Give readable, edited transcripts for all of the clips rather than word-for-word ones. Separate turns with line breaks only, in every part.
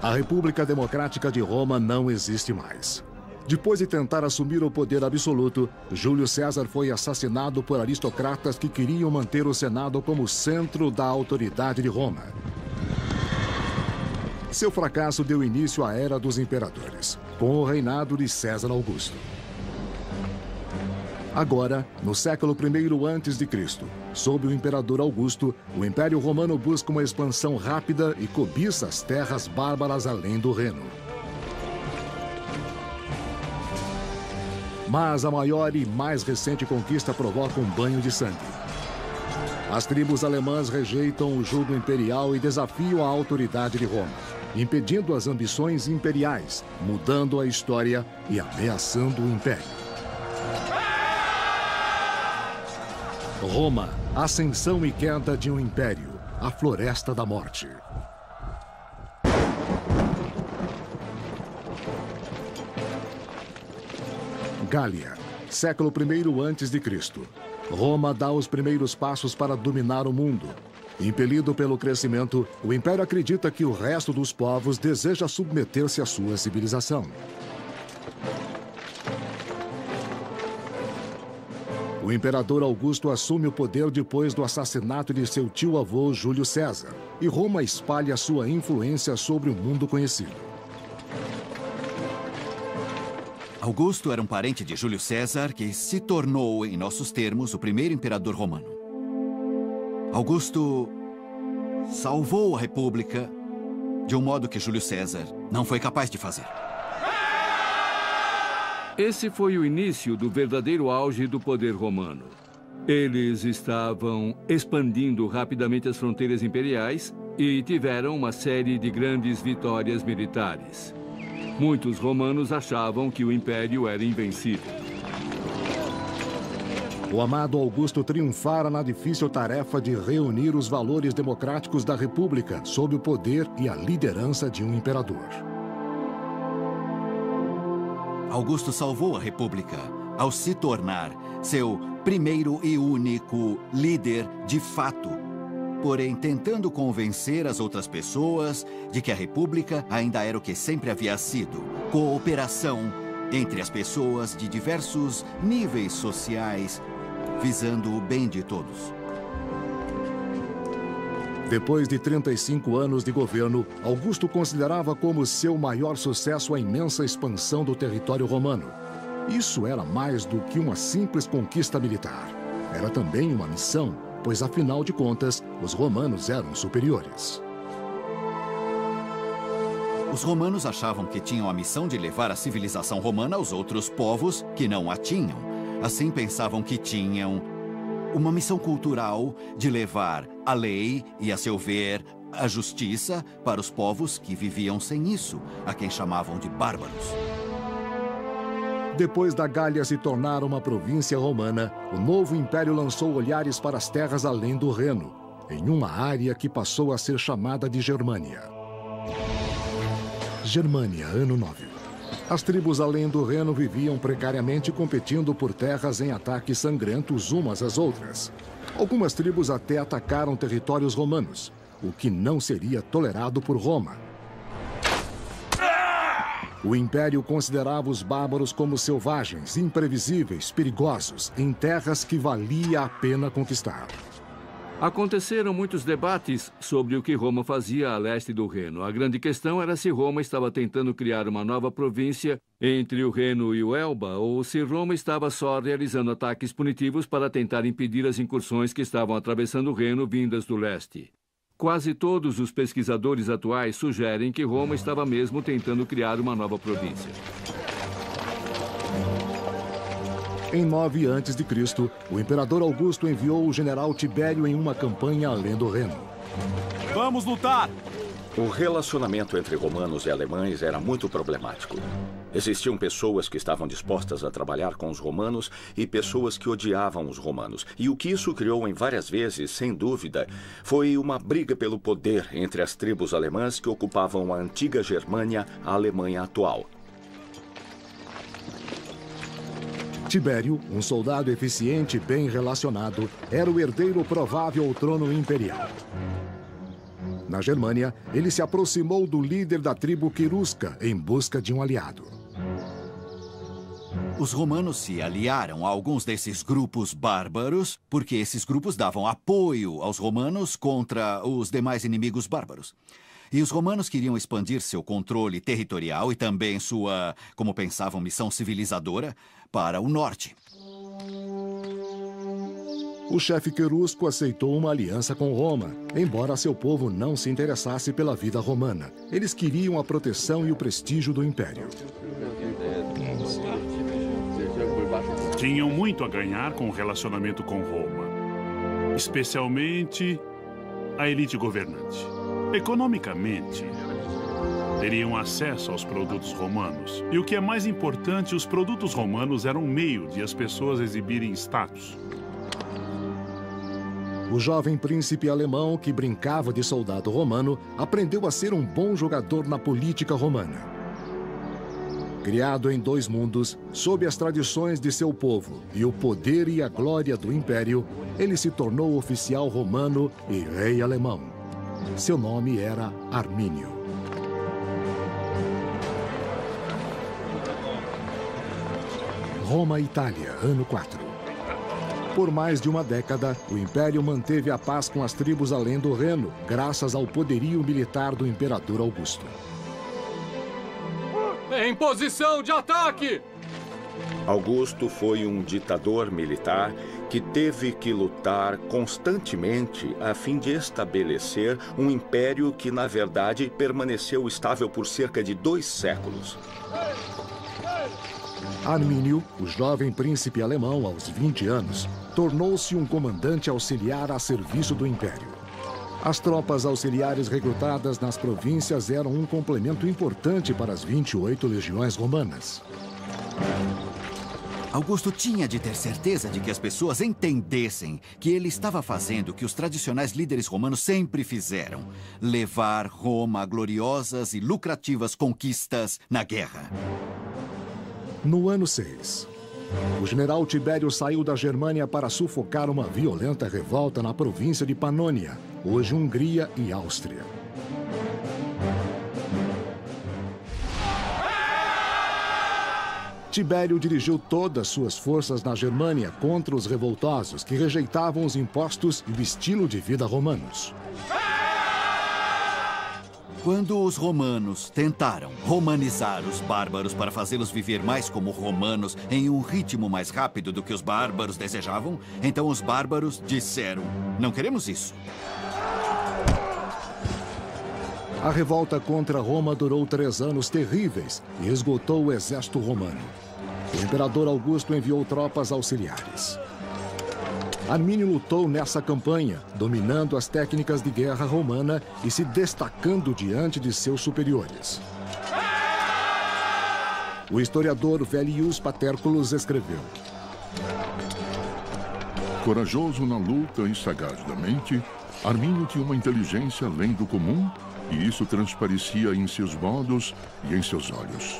A República Democrática de Roma não existe mais. Depois de tentar assumir o poder absoluto, Júlio César foi assassinado por aristocratas que queriam manter o Senado como centro da autoridade de Roma. Seu fracasso deu início à Era dos Imperadores, com o reinado de César Augusto. Agora, no século I a.C., sob o imperador Augusto, o Império Romano busca uma expansão rápida e cobiça as terras bárbaras além do Reno. Mas a maior e mais recente conquista provoca um banho de sangue. As tribos alemãs rejeitam o jugo imperial e desafiam a autoridade de Roma, impedindo as ambições imperiais, mudando a história e ameaçando o Império. Roma, ascensão e queda de um império, a Floresta da Morte. Gália, século I a.C. Roma dá os primeiros passos para dominar o mundo. Impelido pelo crescimento, o Império acredita que o resto dos povos deseja submeter-se à sua civilização. O imperador Augusto assume o poder depois do assassinato de seu tio-avô Júlio César, e Roma espalha sua influência sobre o mundo conhecido.
Augusto era um parente de Júlio César que se tornou, em nossos termos, o primeiro imperador romano. Augusto salvou a República de um modo que Júlio César não foi capaz de fazer.
Esse foi o início do verdadeiro auge do poder romano. Eles estavam expandindo rapidamente as fronteiras imperiais e tiveram uma série de grandes vitórias militares. Muitos romanos achavam que o Império era invencível.
O amado Augusto triunfara na difícil tarefa de reunir os valores democráticos da República sob o poder e a liderança de um imperador.
Augusto salvou a República ao se tornar seu primeiro e único líder de fato, porém tentando convencer as outras pessoas de que a República ainda era o que sempre havia sido: cooperação entre as pessoas de diversos níveis sociais, visando o bem de todos.
Depois de 35 anos de governo, Augusto considerava como seu maior sucesso a imensa expansão do território romano. Isso era mais do que uma simples conquista militar. Era também uma missão, pois, afinal de contas, os romanos eram superiores.
Os romanos achavam que tinham a missão de levar a civilização romana aos outros povos que não a tinham. Assim, pensavam que tinham uma missão cultural de levar a lei e, a seu ver, a justiça para os povos que viviam sem isso, a quem chamavam de bárbaros.
Depois da Gália se tornar uma província romana, o novo império lançou olhares para as terras além do Reno, em uma área que passou a ser chamada de Germânia. Germânia, ano 9. As tribos além do Reno viviam precariamente competindo por terras em ataques sangrentos umas às outras. Algumas tribos até atacaram territórios romanos, o que não seria tolerado por Roma. O Império considerava os bárbaros como selvagens, imprevisíveis, perigosos, em terras que valia a pena conquistar.
Aconteceram muitos debates sobre o que Roma fazia a leste do Reno. A grande questão era se Roma estava tentando criar uma nova província entre o Reno e o Elba, ou se Roma estava só realizando ataques punitivos para tentar impedir as incursões que estavam atravessando o Reno vindas do leste. Quase todos os pesquisadores atuais sugerem que Roma estava mesmo tentando criar uma nova província.
Em 9 a.C., o imperador Augusto enviou o general Tibério em uma campanha além do Reno.
Vamos lutar!
O relacionamento entre romanos e alemães era muito problemático. Existiam pessoas que estavam dispostas a trabalhar com os romanos e pessoas que odiavam os romanos. E o que isso criou em várias vezes, sem dúvida, foi uma briga pelo poder entre as tribos alemãs que ocupavam a antiga Germânia, a Alemanha atual.
Tibério, um soldado eficiente e bem relacionado, era o herdeiro provável ao trono imperial. Na Germânia, ele se aproximou do líder da tribo Querusca em busca de um aliado.
Os romanos se aliaram a alguns desses grupos bárbaros porque esses grupos davam apoio aos romanos contra os demais inimigos bárbaros. E os romanos queriam expandir seu controle territorial e também sua, como pensavam, missão civilizadora para o norte.
O chefe querusco aceitou uma aliança com Roma, embora seu povo não se interessasse pela vida romana. Eles queriam a proteção e o prestígio do império.
Tinham muito a ganhar com o relacionamento com Roma, especialmente a elite governante. Economicamente, teriam acesso aos produtos romanos. E o que é mais importante, os produtos romanos eram um meio de as pessoas exibirem status.
O jovem príncipe alemão, que brincava de soldado romano, aprendeu a ser um bom jogador na política romana. Criado em dois mundos, sob as tradições de seu povo e o poder e a glória do império, ele se tornou oficial romano e rei alemão. Seu nome era Armínio. Roma, Itália, ano 4. Por mais de uma década, o Império manteve a paz com as tribos além do Reno, graças ao poderio militar do imperador Augusto.
Em posição de ataque!
Augusto foi um ditador militar que teve que lutar constantemente a fim de estabelecer um império que, na verdade, permaneceu estável por cerca de 2 séculos.
Armínio, o jovem príncipe alemão aos 20 anos, tornou-se um comandante auxiliar a serviço do império. As tropas auxiliares recrutadas nas províncias eram um complemento importante para as 28 legiões romanas.
Augusto tinha de ter certeza de que as pessoas entendessem que ele estava fazendo o que os tradicionais líderes romanos sempre fizeram: levar Roma a gloriosas e lucrativas conquistas na guerra.
No ano 6, o general Tibério saiu da Germânia para sufocar uma violenta revolta na província de Panônia, hoje Hungria e Áustria. Tibério dirigiu todas suas forças na Germânia contra os revoltosos que rejeitavam os impostos e o estilo de vida romanos.
Quando os romanos tentaram romanizar os bárbaros para fazê-los viver mais como romanos em um ritmo mais rápido do que os bárbaros desejavam, então os bárbaros disseram: não queremos isso.
A revolta contra Roma durou 3 anos terríveis e esgotou o exército romano. O imperador Augusto enviou tropas auxiliares. Armínio lutou nessa campanha, dominando as técnicas de guerra romana e se destacando diante de seus superiores. O historiador Vellius Paterculus escreveu:
corajoso na luta e sagaz da mente, Armínio tinha uma inteligência além do comum, e isso transparecia em seus modos e em seus olhos.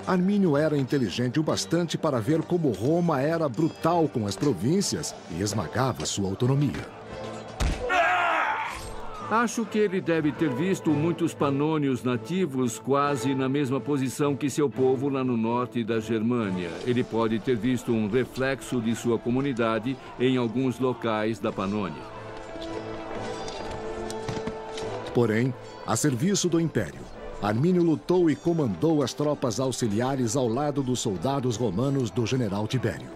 Armínio era inteligente o bastante para ver como Roma era brutal com as províncias e esmagava sua autonomia.
Acho que ele deve ter visto muitos panônios nativos quase na mesma posição que seu povo lá no norte da Germânia. Ele pode ter visto um reflexo de sua comunidade em alguns locais da Panônia.
Porém, a serviço do Império, Armínio lutou e comandou as tropas auxiliares ao lado dos soldados romanos do general Tibério.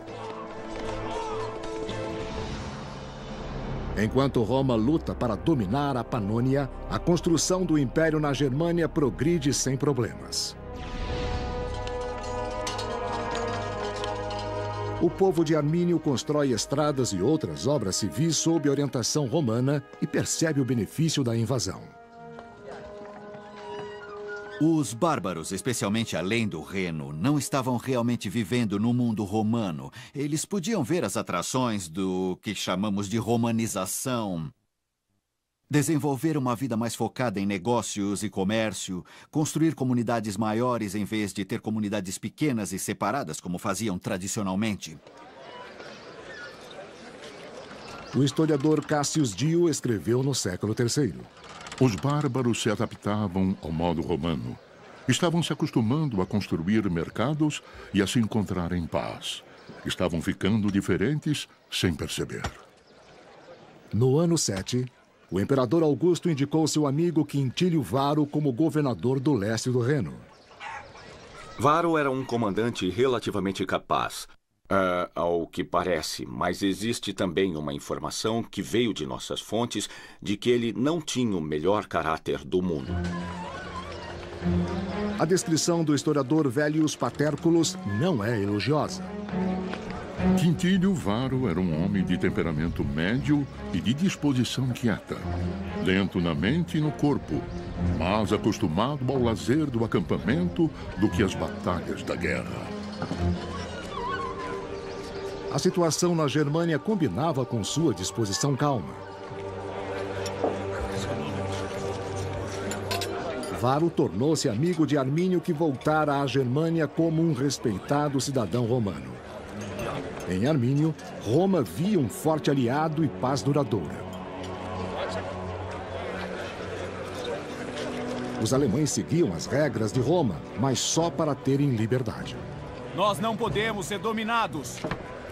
Enquanto Roma luta para dominar a Panônia, a construção do Império na Germânia progride sem problemas. O povo de Armínio constrói estradas e outras obras civis sob orientação romana e percebe o benefício da invasão.
Os bárbaros, especialmente além do Reno, não estavam realmente vivendo no mundo romano. Eles podiam ver as atrações do que chamamos de romanização. Desenvolver uma vida mais focada em negócios e comércio, construir comunidades maiores em vez de ter comunidades pequenas e separadas como faziam tradicionalmente.
O historiador Cassius Dio escreveu no século III.
Os bárbaros se adaptavam ao modo romano. Estavam se acostumando a construir mercados e a se encontrar em paz. Estavam ficando diferentes sem perceber.
No ano 7, o imperador Augusto indicou seu amigo Quintílio Varo como governador do leste do Reno.
Varo era um comandante relativamente capaz, ao que parece, mas existe também uma informação que veio de nossas fontes de que ele não tinha o melhor caráter do mundo.
A descrição do historiador Vellius Paterculus não é elogiosa.
Quintílio Varo era um homem de temperamento médio e de disposição quieta, lento na mente e no corpo, mas acostumado ao lazer do acampamento do que às batalhas da guerra.
A situação na Germânia combinava com sua disposição calma. Varo tornou-se amigo de Armínio, que voltara à Germânia como um respeitado cidadão romano. Em Armínio, Roma via um forte aliado e paz duradoura. Os alemães seguiam as regras de Roma, mas só para terem liberdade.
Nós não podemos ser dominados.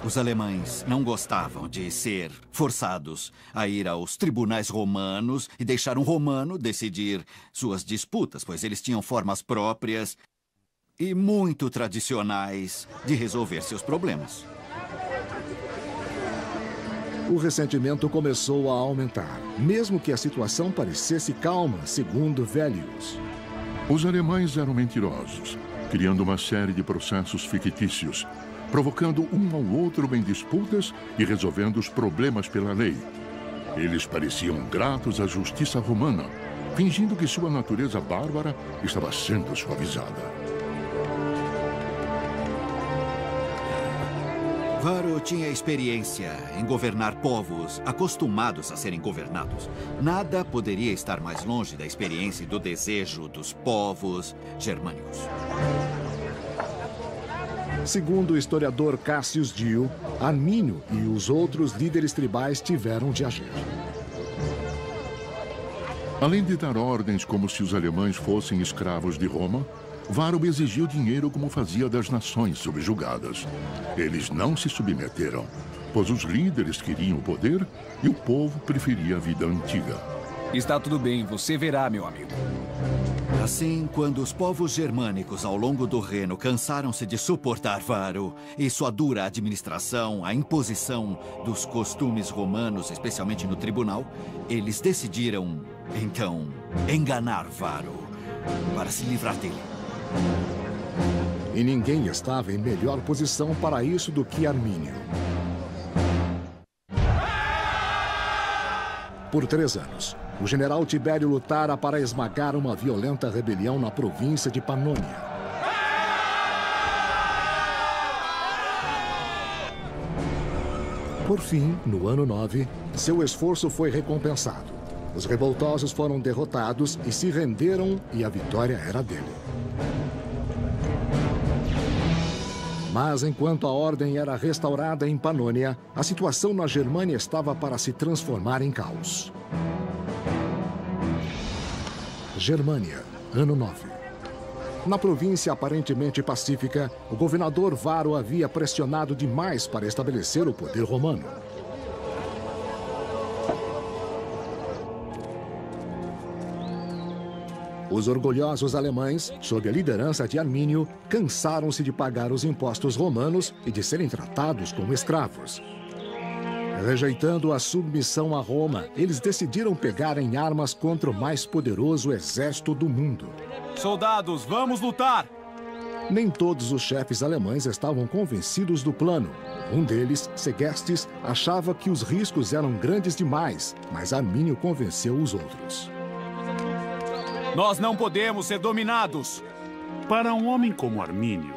Os alemães não gostavam de ser forçados a ir aos tribunais romanos e deixar um romano decidir suas disputas, pois eles tinham formas próprias e muito tradicionais de resolver seus problemas.
O ressentimento começou a aumentar, mesmo que a situação parecesse calma, segundo Vellius.
Os alemães eram mentirosos, criando uma série de processos fictícios, provocando um ao outro em disputas e resolvendo os problemas pela lei. Eles pareciam gratos à justiça romana, fingindo que sua natureza bárbara estava sendo suavizada.
Varo tinha experiência em governar povos acostumados a serem governados. Nada poderia estar mais longe da experiência e do desejo dos povos germânicos.
Segundo o historiador Cassius Dio, Armínio e os outros líderes tribais tiveram de agir.
Além de dar ordens como se os alemães fossem escravos de Roma, Varo exigiu dinheiro como fazia das nações subjugadas. Eles não se submeteram, pois os líderes queriam o poder e o povo preferia a vida antiga.
Está tudo bem, você verá, meu amigo.
Assim, quando os povos germânicos ao longo do Reno cansaram-se de suportar Varo e sua dura administração, a imposição dos costumes romanos, especialmente no tribunal, eles decidiram, então, enganar Varo para se livrar dele.
E ninguém estava em melhor posição para isso do que Armínio. Por 3 anos, o general Tibério lutara para esmagar uma violenta rebelião na província de Panônia. Por fim, no ano 9, seu esforço foi recompensado. Os revoltosos foram derrotados e se renderam, e a vitória era dele. Mas enquanto a ordem era restaurada em Panônia, a situação na Germânia estava para se transformar em caos. Germânia, ano 9. Na província aparentemente pacífica, o governador Varo havia pressionado demais para estabelecer o poder romano. Os orgulhosos alemães, sob a liderança de Armínio, cansaram-se de pagar os impostos romanos e de serem tratados como escravos. Rejeitando a submissão a Roma, eles decidiram pegar em armas contra o mais poderoso exército do mundo.
Soldados, vamos lutar!
Nem todos os chefes alemães estavam convencidos do plano. Um deles, Segestes, achava que os riscos eram grandes demais, mas Armínio convenceu os outros.
Nós não podemos ser dominados!
Para um homem como Armínio,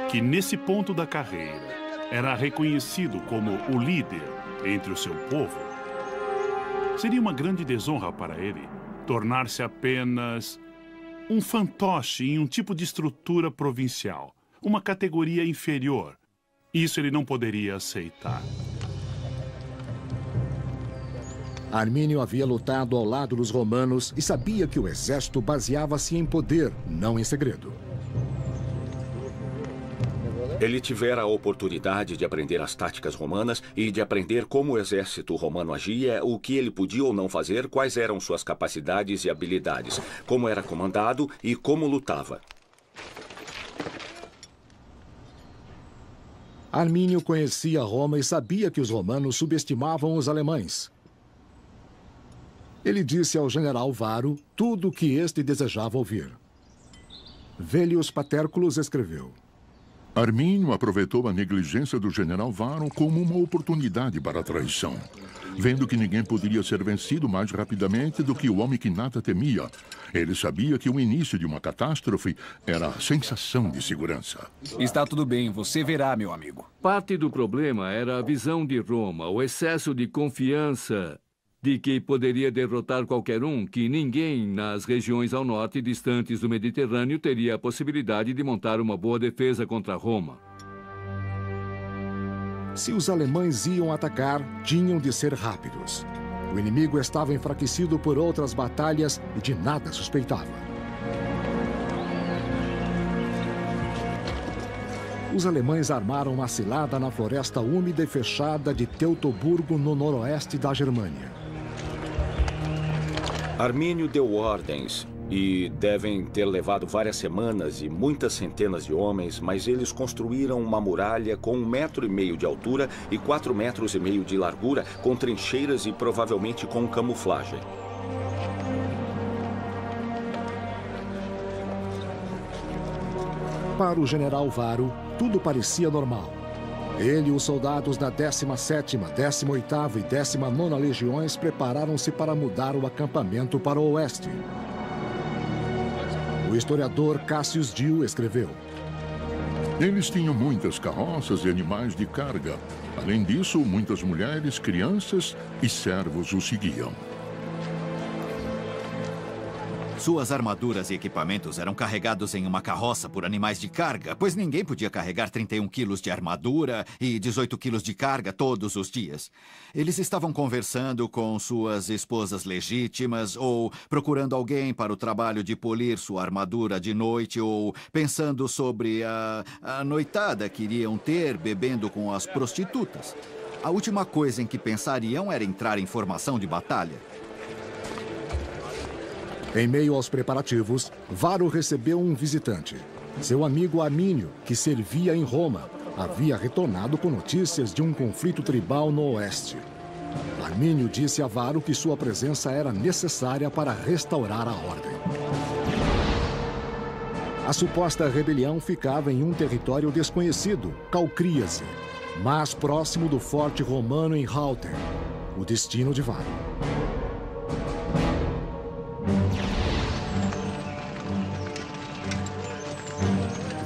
que nesse ponto da carreira era reconhecido como o líder entre o seu povo, seria uma grande desonra para ele tornar-se apenas um fantoche em um tipo de estrutura provincial, uma categoria inferior. Isso ele não poderia aceitar.
Armínio havia lutado ao lado dos romanos e sabia que o exército baseava-se em poder, não em segredo.
Ele tivera a oportunidade de aprender as táticas romanas e de aprender como o exército romano agia, o que ele podia ou não fazer, quais eram suas capacidades e habilidades, como era comandado e como lutava.
Armínio conhecia Roma e sabia que os romanos subestimavam os alemães. Ele disse ao general Varo tudo o que este desejava ouvir. Vellius Paterculus escreveu:
Armínio aproveitou a negligência do general Varo como uma oportunidade para a traição, vendo que ninguém poderia ser vencido mais rapidamente do que o homem que nada temia. Ele sabia que o início de uma catástrofe era a sensação de segurança.
Está tudo bem, você verá, meu amigo.
Parte do problema era a visão de Roma, o excesso de confiança de que poderia derrotar qualquer um, que ninguém nas regiões ao norte distantes do Mediterrâneo teria a possibilidade de montar uma boa defesa contra Roma.
Se os alemães iam atacar, tinham de ser rápidos. O inimigo estava enfraquecido por outras batalhas e de nada suspeitava. Os alemães armaram uma cilada na floresta úmida e fechada de Teutoburgo, no noroeste da Germânia.
Armínio deu ordens e devem ter levado várias semanas e muitas centenas de homens, mas eles construíram uma muralha com 1,5 metros de altura e 4,5 metros de largura, com trincheiras e provavelmente com camuflagem.
Para o general Varo, tudo parecia normal. Ele e os soldados da 17ª, 18ª e 19ª Legiões prepararam-se para mudar o acampamento para o oeste. O historiador Cassius Dio escreveu:
Eles tinham muitas carroças e animais de carga. Além disso, muitas mulheres, crianças e servos o seguiam.
Suas armaduras e equipamentos eram carregados em uma carroça por animais de carga, pois ninguém podia carregar 31 quilos de armadura e 18 quilos de carga todos os dias. Eles estavam conversando com suas esposas legítimas, ou procurando alguém para o trabalho de polir sua armadura de noite, ou pensando sobre a noitada que iriam ter bebendo com as prostitutas. A última coisa em que pensariam era entrar em formação de batalha.
Em meio aos preparativos, Varo recebeu um visitante. Seu amigo Armínio, que servia em Roma, havia retornado com notícias de um conflito tribal no oeste. Armínio disse a Varo que sua presença era necessária para restaurar a ordem. A suposta rebelião ficava em um território desconhecido, Calcríase, mas próximo do forte romano em Halter, o destino de Varo.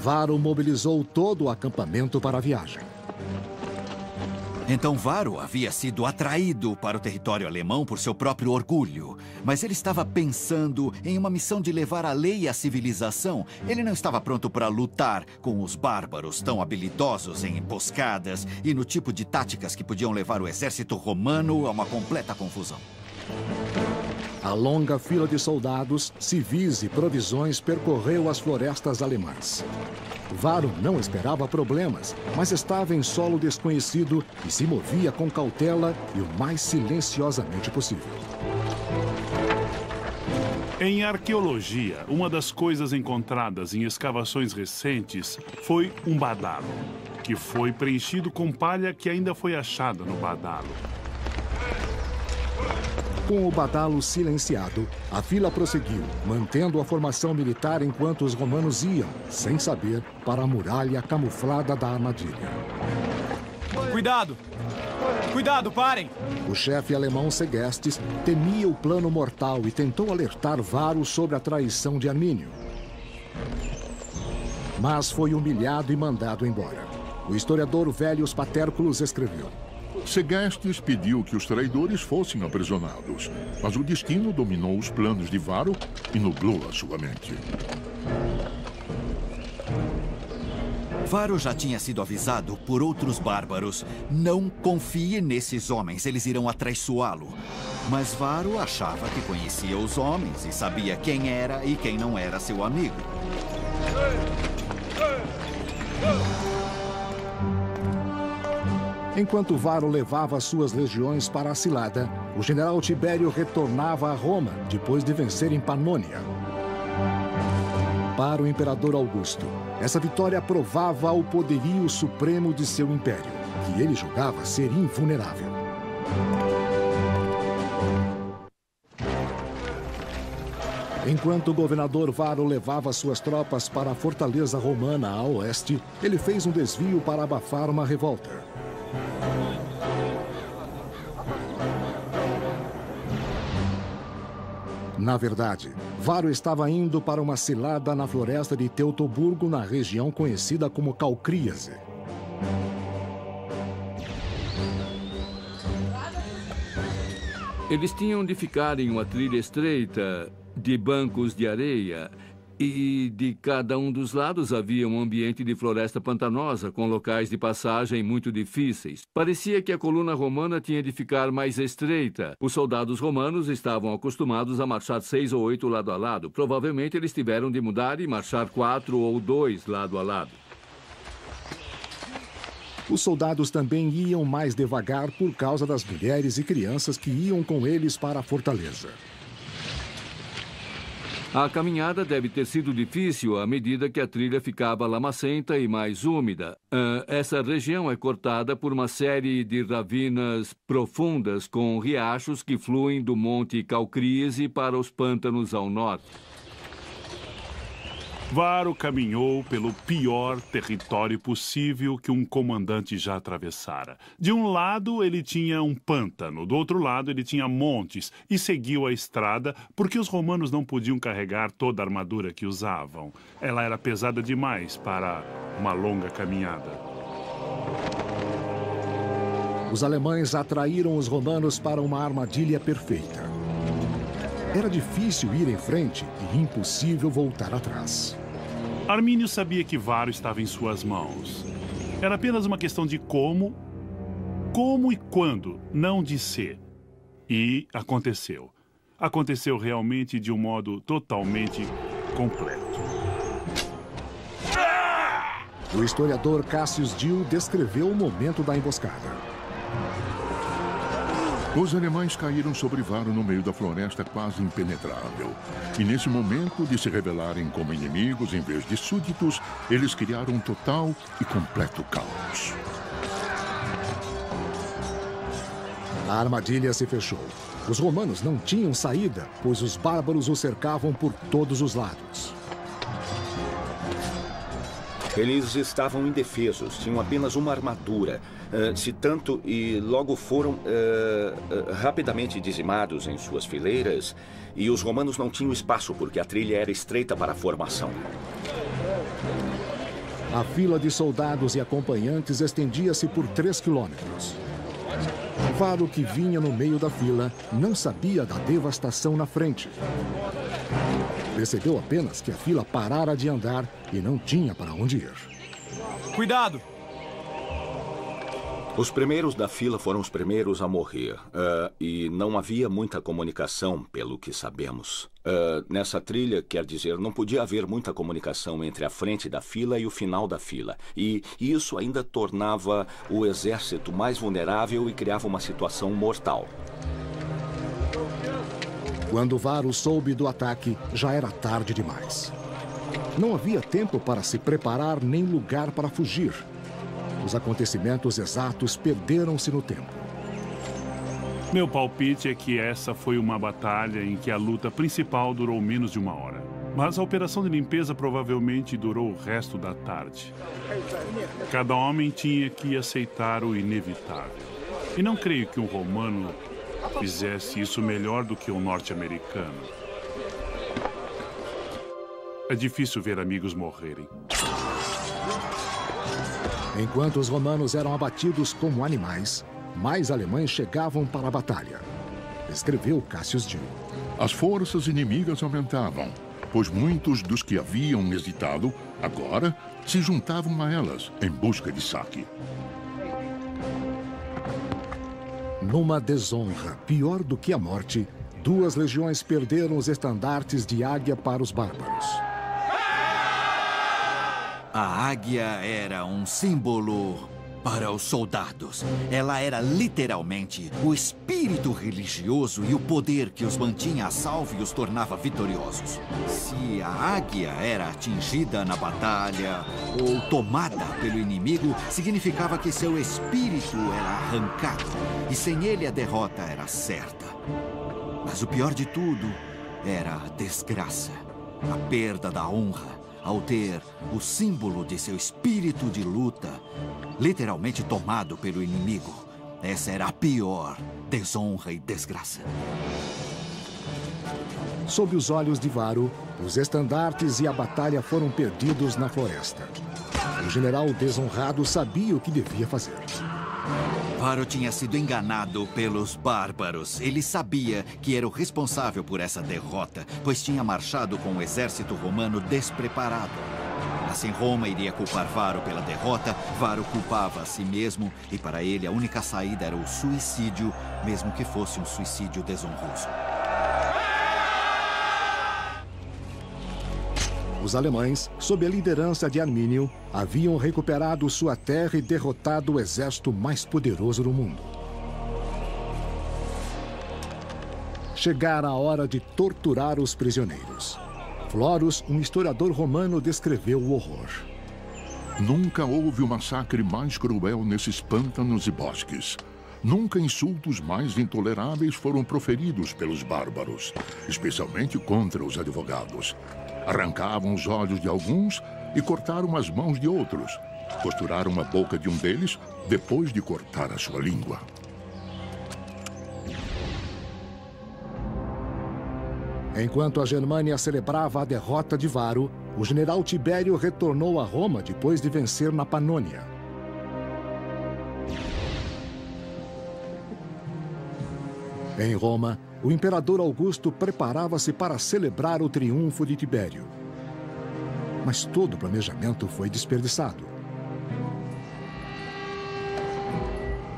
Varo mobilizou todo o acampamento para a viagem.
Então Varo havia sido atraído para o território alemão por seu próprio orgulho. Mas ele estava pensando em uma missão de levar a lei e a civilização. Ele não estava pronto para lutar com os bárbaros tão habilidosos em emboscadas e no tipo de táticas que podiam levar o exército romano a uma completa confusão.
A longa fila de soldados, civis e provisões percorreu as florestas alemãs. Varo não esperava problemas, mas estava em solo desconhecido e se movia com cautela e o mais silenciosamente possível.
Em arqueologia, uma das coisas encontradas em escavações recentes foi um badalo, que foi preenchido com palha que ainda foi achada no badalo.
Com o badalo silenciado, a fila prosseguiu, mantendo a formação militar enquanto os romanos iam, sem saber, para a muralha camuflada da armadilha.
Cuidado! Cuidado, parem!
O chefe alemão Segestes temia o plano mortal e tentou alertar Varo sobre a traição de Armínio. Mas foi humilhado e mandado embora. O historiador Vellius Paterculus escreveu:
Segestes pediu que os traidores fossem aprisionados, mas o destino dominou os planos de Varo e nublou a sua mente.
Varro já tinha sido avisado por outros bárbaros. Não confie nesses homens, eles irão atraiçoá-lo. Mas Varro achava que conhecia os homens e sabia quem era e quem não era seu amigo.
Enquanto Varro levava suas legiões para a cilada, o general Tibério retornava a Roma, depois de vencer em Panônia. Para o imperador Augusto, essa vitória provava o poderio supremo de seu império, que ele julgava ser invulnerável. Enquanto o governador Varro levava suas tropas para a fortaleza romana a oeste, ele fez um desvio para abafar uma revolta. Na verdade, Varro estava indo para uma cilada na floresta de Teutoburgo, na região conhecida como Calcríase.
Eles tinham de ficar em uma trilha estreita de bancos de areia e de cada um dos lados havia um ambiente de floresta pantanosa com locais de passagem muito difíceis. Parecia que a coluna romana tinha de ficar mais estreita. Os soldados romanos estavam acostumados a marchar 6 ou 8 lado a lado. Provavelmente eles tiveram de mudar e marchar 4 ou 2 lado a lado.
Os soldados também iam mais devagar por causa das mulheres e crianças que iam com eles para a fortaleza.
A caminhada deve ter sido difícil à medida que a trilha ficava lamacenta e mais úmida. Essa região é cortada por uma série de ravinas profundas com riachos que fluem do Monte Calcríase para os pântanos ao norte.
Varro caminhou pelo pior território possível que um comandante já atravessara. De um lado, ele tinha um pântano, do outro lado, ele tinha montes, e seguiu a estrada porque os romanos não podiam carregar toda a armadura que usavam. Ela era pesada demais para uma longa caminhada.
Os alemães atraíram os romanos para uma armadilha perfeita. Era difícil ir em frente e impossível voltar atrás.
Armínio sabia que Varro estava em suas mãos. Era apenas uma questão de como e quando, não de se. E aconteceu. Aconteceu realmente de um modo totalmente completo.
O historiador Cassius Dio descreveu o momento da emboscada.
Os alemães caíram sobre Varro no meio da floresta quase impenetrável. E nesse momento de se revelarem como inimigos em vez de súditos, eles criaram um total e completo caos.
A armadilha se fechou. Os romanos não tinham saída, pois os bárbaros os cercavam por todos os lados.
Eles estavam indefesos, tinham apenas uma armadura, se tanto, e logo foram rapidamente dizimados em suas fileiras, e os romanos não tinham espaço porque a trilha era estreita para a formação.
A fila de soldados e acompanhantes estendia-se por 3 quilômetros. Varro, que vinha no meio da fila, não sabia da devastação na frente. Percebeu apenas que a fila parara de andar e não tinha para onde ir.
Cuidado!
Os primeiros da fila foram os primeiros a morrer. E não havia muita comunicação, pelo que sabemos. Nessa trilha, quer dizer, não podia haver muita comunicação entre a frente da fila e o final da fila. E isso ainda tornava o exército mais vulnerável e criava uma situação mortal.
Quando Varro soube do ataque, já era tarde demais. Não havia tempo para se preparar nem lugar para fugir. Os acontecimentos exatos perderam-se no tempo.
Meu palpite é que essa foi uma batalha em que a luta principal durou menos de 1 hora. Mas a operação de limpeza provavelmente durou o resto da tarde. Cada homem tinha que aceitar o inevitável. E não creio que um romano fizesse isso melhor do que um norte-americano. É difícil ver amigos morrerem.
Enquanto os romanos eram abatidos como animais, mais alemães chegavam para a batalha. Escreveu Cassius Dio.
As forças inimigas aumentavam. pois muitos dos que haviam hesitado agora se juntavam a elas em busca de saque.
Numa desonra pior do que a morte, 2 legiões perderam os estandartes de águia para os bárbaros.
A águia era um símbolo para os soldados. Ela era literalmente o espírito religioso e o poder que os mantinha a salvo e os tornava vitoriosos. Se a águia era atingida na batalha ou tomada pelo inimigo, significava que seu espírito era arrancado e sem ele a derrota era certa. Mas o pior de tudo era a desgraça, a perda da honra, ao ter o símbolo de seu espírito de luta literalmente tomado pelo inimigo. Essa era a pior desonra e desgraça.
Sob os olhos de Varro, os estandartes e a batalha foram perdidos na floresta. O general desonrado sabia o que devia fazer.
Varro tinha sido enganado pelos bárbaros. Ele sabia que era o responsável por essa derrota, pois tinha marchado com o exército romano despreparado. Assim, Roma iria culpar Varro pela derrota, Varro culpava a si mesmo, e para ele a única saída era o suicídio, mesmo que fosse um suicídio desonroso.
Os alemães, sob a liderança de Armínio, haviam recuperado sua terra e derrotado o exército mais poderoso do mundo. Chegara a hora de torturar os prisioneiros. Florus, um historiador romano, descreveu o horror.
Nunca houve um massacre mais cruel nesses pântanos e bosques. Nunca insultos mais intoleráveis foram proferidos pelos bárbaros, especialmente contra os advogados. Arrancavam os olhos de alguns e cortaram as mãos de outros. Costuraram a boca de um deles depois de cortar a sua língua.
Enquanto a Germânia celebrava a derrota de Varro, o general Tibério retornou a Roma depois de vencer na Panônia. Em Roma, o imperador Augusto preparava-se para celebrar o triunfo de Tibério. Mas todo o planejamento foi desperdiçado.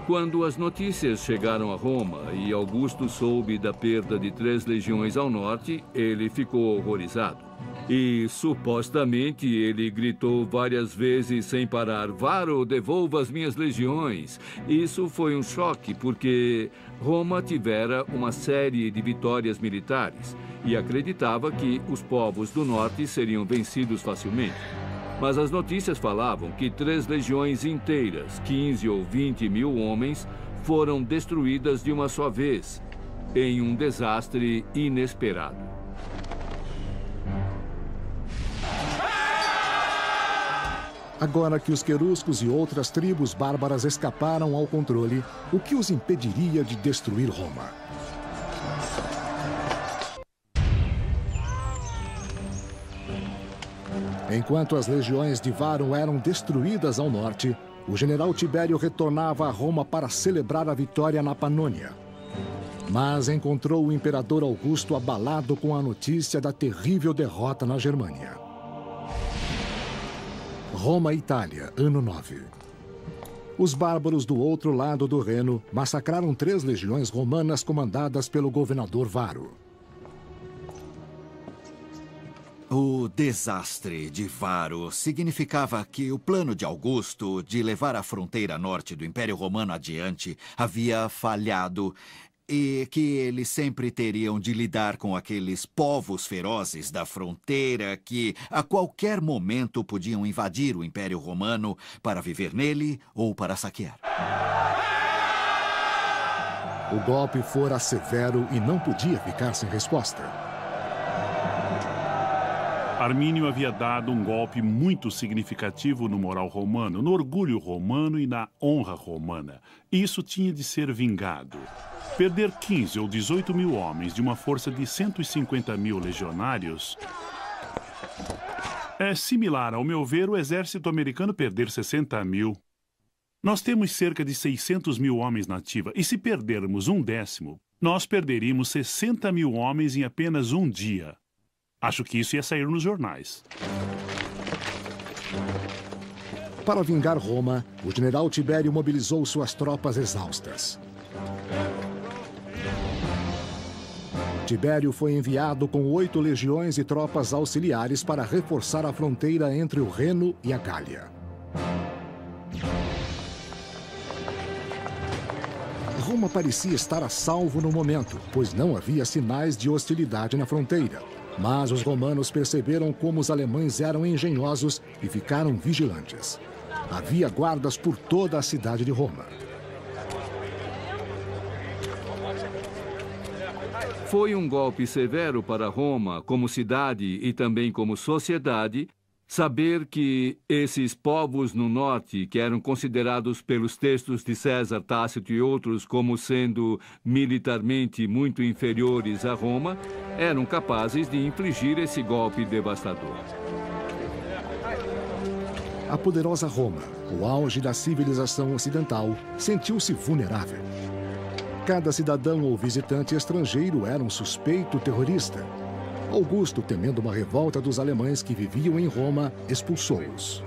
Quando as notícias chegaram a Roma e Augusto soube da perda de 3 legiões ao norte, ele ficou horrorizado. E, supostamente, ele gritou várias vezes sem parar: Varro, devolva as minhas legiões. Isso foi um choque, porque Roma tivera uma série de vitórias militares e acreditava que os povos do norte seriam vencidos facilmente. Mas as notícias falavam que 3 legiões inteiras, 15 ou 20 mil homens, foram destruídas de uma só vez, em um desastre inesperado.
Agora que os queruscos e outras tribos bárbaras escaparam ao controle, o que os impediria de destruir Roma? Enquanto as legiões de Varro eram destruídas ao norte, o general Tibério retornava a Roma para celebrar a vitória na Panônia. Mas encontrou o imperador Augusto abalado com a notícia da terrível derrota na Germânia. Roma, Itália, ano 9. Os bárbaros do outro lado do Reno massacraram 3 legiões romanas comandadas pelo governador Varro.
O desastre de Varro significava que o plano de Augusto de levar a fronteira norte do Império Romano adiante havia falhado e que eles sempre teriam de lidar com aqueles povos ferozes da fronteira que, a qualquer momento, podiam invadir o Império Romano para viver nele ou para saquear.
O golpe fora severo e não podia ficar sem resposta.
Armínio havia dado um golpe muito significativo no moral romano, no orgulho romano e na honra romana. Isso tinha de ser vingado. Perder 15 ou 18 mil homens de uma força de 150 mil legionários é similar, ao meu ver, o exército americano perder 60 mil. Nós temos cerca de 600 mil homens na ativa, e se perdermos 1/10, nós perderíamos 60 mil homens em apenas um dia. Acho que isso ia sair nos jornais.
Para vingar Roma, o general Tibério mobilizou suas tropas exaustas. Tibério foi enviado com 8 legiões e tropas auxiliares para reforçar a fronteira entre o Reno e a Gália. Roma parecia estar a salvo no momento, pois não havia sinais de hostilidade na fronteira. Mas os romanos perceberam como os alemães eram engenhosos e ficaram vigilantes. Havia guardas por toda a cidade de Roma.
Foi um golpe severo para Roma, como cidade e também como sociedade, saber que esses povos no norte, que eram considerados pelos textos de César, Tácito e outros como sendo militarmente muito inferiores a Roma, eram capazes de infligir esse golpe devastador.
A poderosa Roma, o auge da civilização ocidental, sentiu-se vulnerável. Cada cidadão ou visitante estrangeiro era um suspeito terrorista. Augusto, temendo uma revolta dos alemães que viviam em Roma, expulsou-os.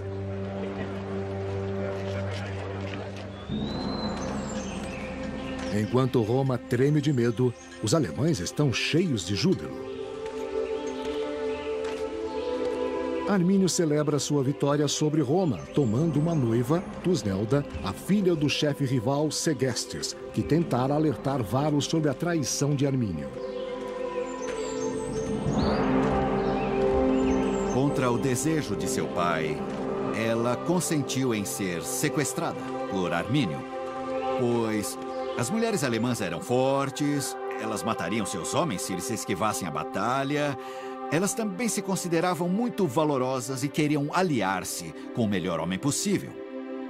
Enquanto Roma treme de medo, os alemães estão cheios de júbilo. Armínio celebra sua vitória sobre Roma, tomando uma noiva, Tusnelda, a filha do chefe rival Segestes, que tentara alertar Varus sobre a traição de Armínio.
Contra o desejo de seu pai, ela consentiu em ser sequestrada por Armínio, pois as mulheres alemãs eram fortes, elas matariam seus homens se eles se esquivassem à batalha. Elas também se consideravam muito valorosas e queriam aliar-se com o melhor homem possível.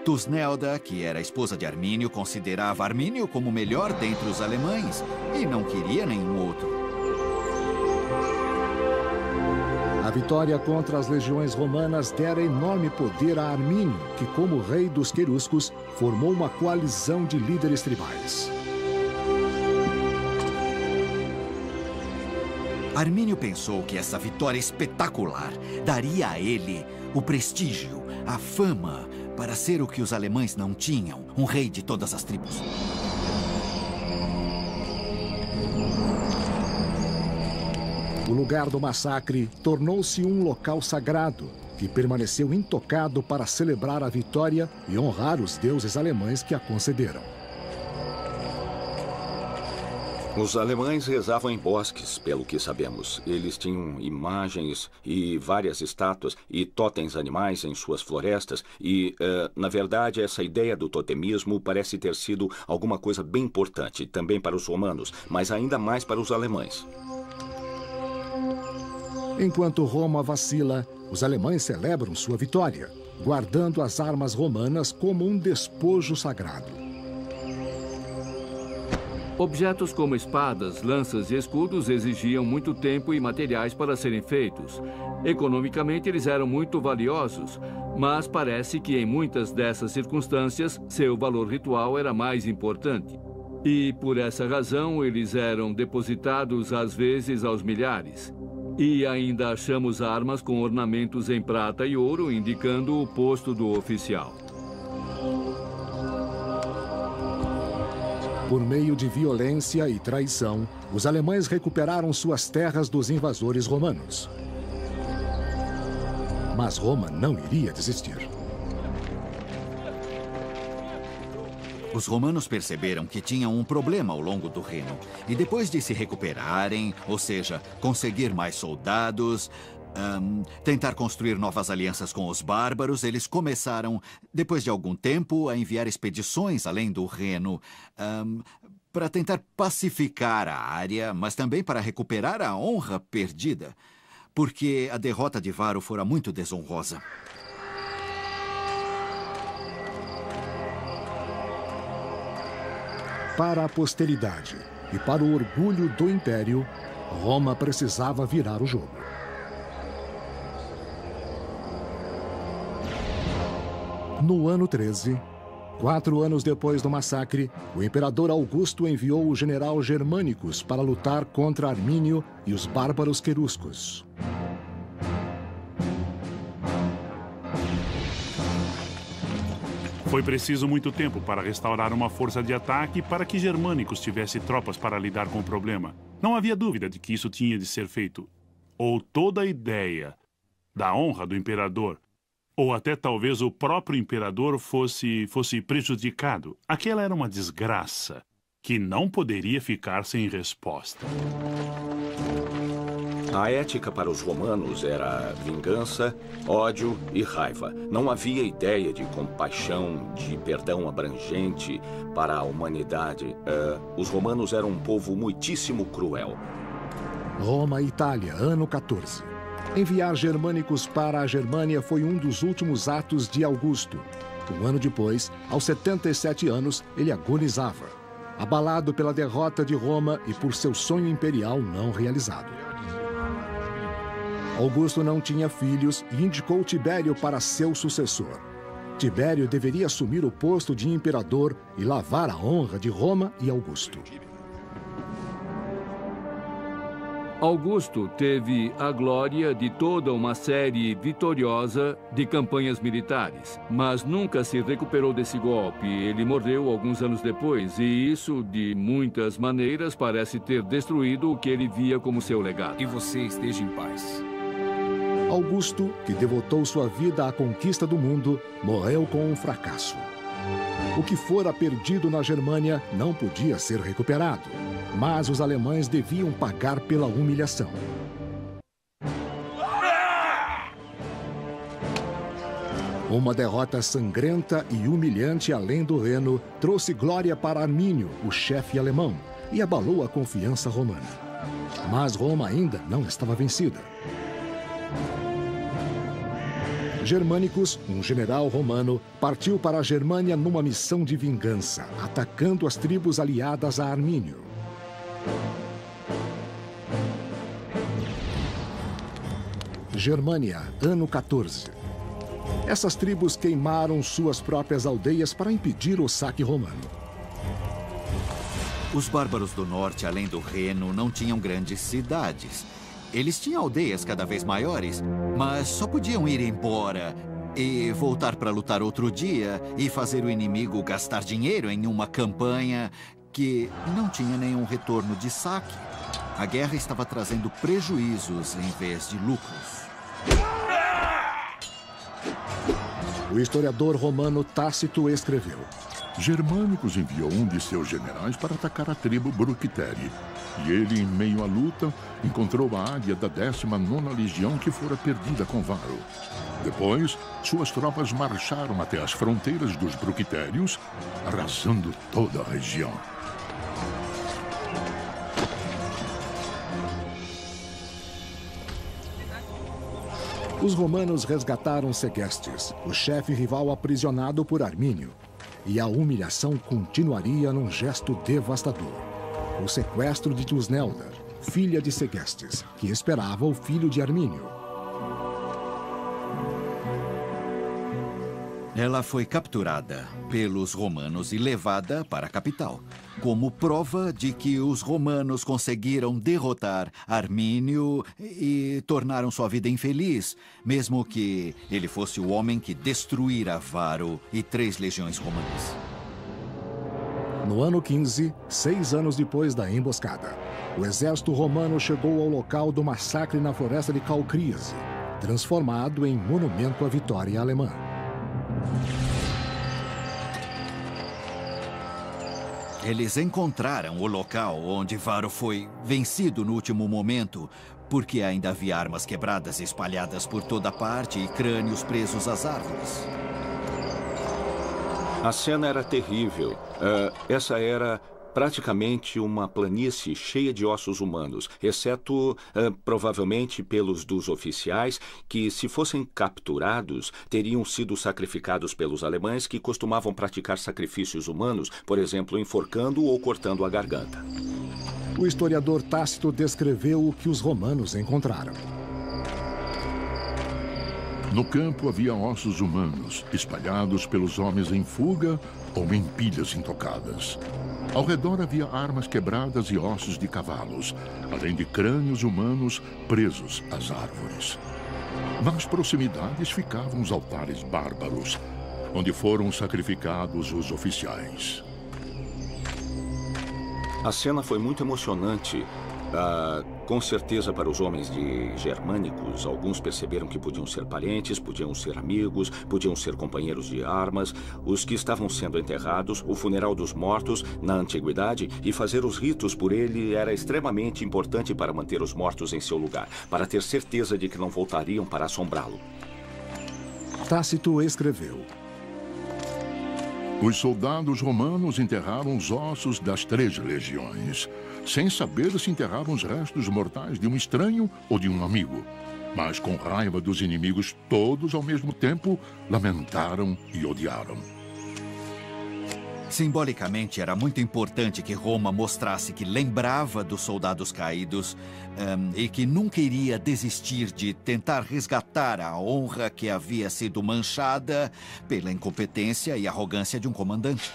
Tusnelda, que era a esposa de Armínio, considerava Armínio como o melhor dentre os alemães e não queria nenhum outro.
A vitória contra as legiões romanas dera enorme poder a Armínio, que, como rei dos queruscos, formou uma coalizão de líderes tribais.
Armínio pensou que essa vitória espetacular daria a ele o prestígio, a fama, para ser o que os alemães não tinham, um rei de todas as tribos.
O lugar do massacre tornou-se um local sagrado, que permaneceu intocado para celebrar a vitória e honrar os deuses alemães que a concederam.
Os alemães rezavam em bosques, pelo que sabemos. Eles tinham imagens e várias estátuas e totens animais em suas florestas. E, na verdade, essa ideia do totemismo parece ter sido alguma coisa bem importante, também para os romanos, mas ainda mais para os alemães.
Enquanto Roma vacila, os alemães celebram sua vitória, guardando as armas romanas como um despojo sagrado.
Objetos como espadas, lanças e escudos exigiam muito tempo e materiais para serem feitos. Economicamente, eles eram muito valiosos, mas parece que em muitas dessas circunstâncias, seu valor ritual era mais importante. E, por essa razão, eles eram depositados às vezes aos milhares. E ainda achamos armas com ornamentos em prata e ouro, indicando o posto do oficial.
Por meio de violência e traição, os alemães recuperaram suas terras dos invasores romanos. Mas Roma não iria desistir.
Os romanos perceberam que tinham um problema ao longo do Reno. E depois de se recuperarem, ou seja, conseguir mais soldados, tentar construir novas alianças com os bárbaros, eles começaram, depois de algum tempo, a enviar expedições além do Reno para tentar pacificar a área, mas também para recuperar a honra perdida, porque a derrota de Varo fora muito desonrosa.
Para a posteridade e para o orgulho do Império, Roma precisava virar o jogo. No ano 13, 4 anos depois do massacre, o imperador Augusto enviou o general Germânicos para lutar contra Armínio e os bárbaros queruscos.
Foi preciso muito tempo para restaurar uma força de ataque para que Germânicos tivesse tropas para lidar com o problema. Não havia dúvida de que isso tinha de ser feito. Ou toda a ideia da honra do imperador, ou até talvez o próprio imperador fosse prejudicado. Aquela era uma desgraça que não poderia ficar sem resposta.
A ética para os romanos era vingança, ódio e raiva. Não havia ideia de compaixão, de perdão abrangente para a humanidade. Os romanos eram um povo muitíssimo cruel.
Roma e Itália, ano 14. Enviar germânicos para a Germânia foi um dos últimos atos de Augusto. Um ano depois, aos 77 anos, ele agonizava, abalado pela derrota de Roma e por seu sonho imperial não realizado. Augusto não tinha filhos e indicou Tibério para seu sucessor. Tibério deveria assumir o posto de imperador e lavar a honra de Roma e Augusto.
Augusto teve a glória de toda uma série vitoriosa de campanhas militares, mas nunca se recuperou desse golpe. Ele morreu alguns anos depois e isso, de muitas maneiras, parece ter destruído o que ele via como seu legado.
Que você esteja em paz.
Augusto, que devotou sua vida à conquista do mundo, morreu com um fracasso. O que fora perdido na Germânia não podia ser recuperado, mas os alemães deviam pagar pela humilhação. Uma derrota sangrenta e humilhante além do Reno trouxe glória para Armínio, o chefe alemão, e abalou a confiança romana. Mas Roma ainda não estava vencida. Germânicos, um general romano, partiu para a Germânia numa missão de vingança, atacando as tribos aliadas a Armínio. Germânia, ano 14. Essas tribos queimaram suas próprias aldeias para impedir o saque romano.
Os bárbaros do norte, além do Reno, não tinham grandes cidades. Eles tinham aldeias cada vez maiores, mas só podiam ir embora e voltar para lutar outro dia e fazer o inimigo gastar dinheiro em uma campanha que não tinha nenhum retorno de saque. A guerra estava trazendo prejuízos em vez de lucros.
O historiador romano Tácito escreveu:
Germânicos enviou um de seus generais para atacar a tribo Bructeri. E ele, em meio à luta, encontrou a águia da 19ª Legião que fora perdida com Varo. Depois, suas tropas marcharam até as fronteiras dos Bructérios, arrasando toda a região.
Os romanos resgataram Segestes, o chefe rival aprisionado por Armínio. E a humilhação continuaria num gesto devastador. O sequestro de Tusnelda, filha de Segestes, que esperava o filho de Armínio.
Ela foi capturada pelos romanos e levada para a capital, como prova de que os romanos conseguiram derrotar Armínio e tornaram sua vida infeliz, mesmo que ele fosse o homem que destruíra Varo e 3 legiões romanas.
No ano 15, 6 anos depois da emboscada, o exército romano chegou ao local do massacre na floresta de Calcríase, transformado em monumento à vitória alemã.
Eles encontraram o local onde Varo foi vencido no último momento, porque ainda havia armas quebradas espalhadas por toda parte e crânios presos às árvores.
A cena era terrível. Essa era praticamente uma planície cheia de ossos humanos, exceto, provavelmente, pelos dos oficiais, que, se fossem capturados, teriam sido sacrificados pelos alemães, que costumavam praticar sacrifícios humanos, por exemplo, enforcando ou cortando a garganta.
O historiador Tácito descreveu o que os romanos encontraram.
No campo havia ossos humanos, espalhados pelos homens em fuga ou em pilhas intocadas. Ao redor havia armas quebradas e ossos de cavalos, além de crânios humanos presos às árvores. Nas proximidades ficavam os altares bárbaros. onde foram sacrificados os oficiais.
A cena foi muito emocionante. Com certeza para os homens de Germânicos, alguns perceberam que podiam ser parentes, podiam ser amigos, podiam ser companheiros de armas, os que estavam sendo enterrados, o funeral dos mortos na antiguidade, e fazer os ritos por ele era extremamente importante para manter os mortos em seu lugar, para ter certeza de que não voltariam para assombrá-lo.
Tácito escreveu:
Os soldados romanos enterraram os ossos das 3 legiões, sem saber se enterravam os restos mortais de um estranho ou de um amigo. Mas com raiva dos inimigos, todos ao mesmo tempo lamentaram e odiaram.
Simbolicamente, era muito importante que Roma mostrasse que lembrava dos soldados caídos e que nunca iria desistir de tentar resgatar a honra que havia sido manchada pela incompetência e arrogância de um comandante.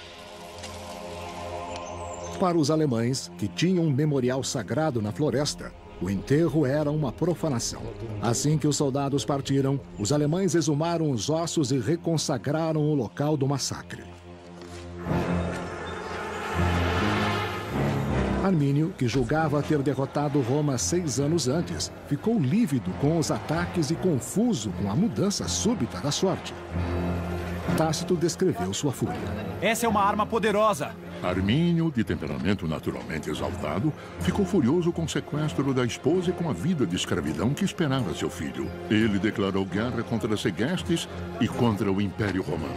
Para os alemães, que tinham um memorial sagrado na floresta, o enterro era uma profanação. Assim que os soldados partiram, os alemães exumaram os ossos e reconsagraram o local do massacre. Armínio, que julgava ter derrotado Roma 6 anos antes, ficou lívido com os ataques e confuso com a mudança súbita da sorte. Tácito descreveu sua fúria.
Essa é uma arma poderosa.
Armínio, de temperamento naturalmente exaltado, ficou furioso com o sequestro da esposa e com a vida de escravidão que esperava seu filho. Ele declarou guerra contra as Segestes e contra o Império Romano.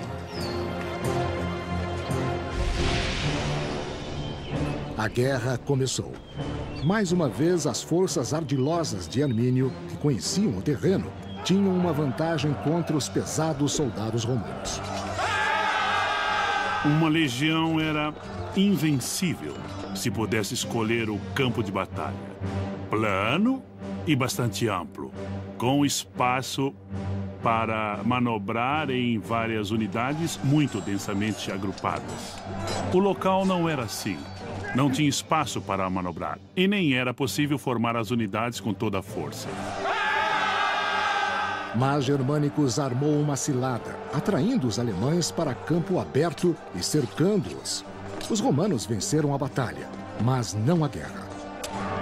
A guerra começou. Mais uma vez, as forças ardilosas de Armínio, que conheciam o terreno, tinham uma vantagem contra os pesados soldados romanos.
Uma legião era invencível se pudesse escolher o campo de batalha. Plano e bastante amplo, com espaço para manobrar em várias unidades muito densamente agrupadas. O local não era assim. Não tinha espaço para manobrar e nem era possível formar as unidades com toda a força.
Mas Germânicos armou uma cilada, atraindo os alemães para campo aberto e cercando-os. Os romanos venceram a batalha, mas não a guerra.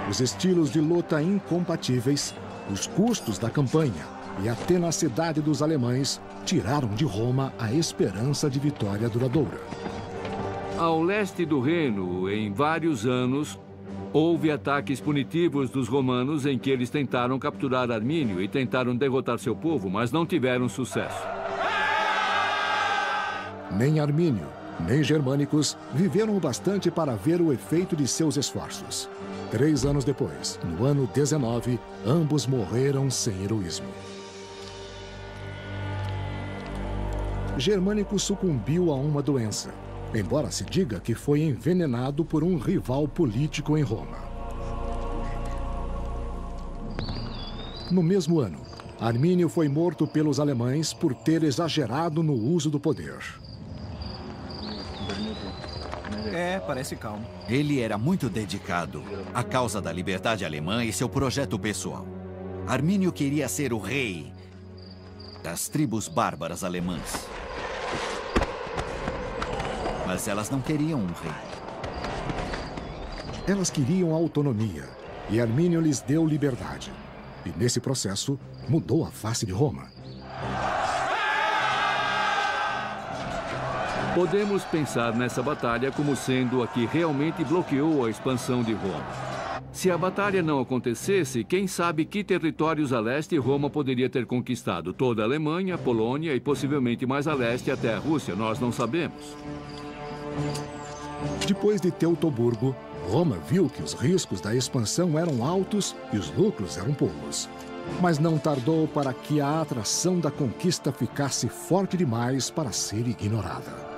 Os estilos de luta incompatíveis, os custos da campanha e a tenacidade dos alemães tiraram de Roma a esperança de vitória duradoura.
Ao leste do Reno, em vários anos, houve ataques punitivos dos romanos em que eles tentaram capturar Armínio e tentaram derrotar seu povo, mas não tiveram sucesso.
Nem Armínio, nem Germânicos viveram o bastante para ver o efeito de seus esforços. 3 anos depois, no ano 19, ambos morreram sem heroísmo. Germânicos sucumbiu a uma doença, embora se diga que foi envenenado por um rival político em Roma. No mesmo ano, Armínio foi morto pelos alemães por ter exagerado no uso do poder.
Parece calmo.
Ele era muito dedicado à causa da liberdade alemã e seu projeto pessoal. Armínio queria ser o rei das tribos bárbaras alemãs. Mas elas não queriam um rei.
Elas queriam autonomia, e Armínio lhes deu liberdade. E nesse processo, mudou a face de Roma.
Podemos pensar nessa batalha como sendo a que realmente bloqueou a expansão de Roma. Se a batalha não acontecesse, quem sabe que territórios a leste Roma poderia ter conquistado? Toda a Alemanha, Polônia e possivelmente mais a leste até a Rússia, nós não sabemos.
Depois de Teutoburgo, Roma viu que os riscos da expansão eram altos e os lucros eram poucos. Mas não tardou para que a atração da conquista ficasse forte demais para ser ignorada.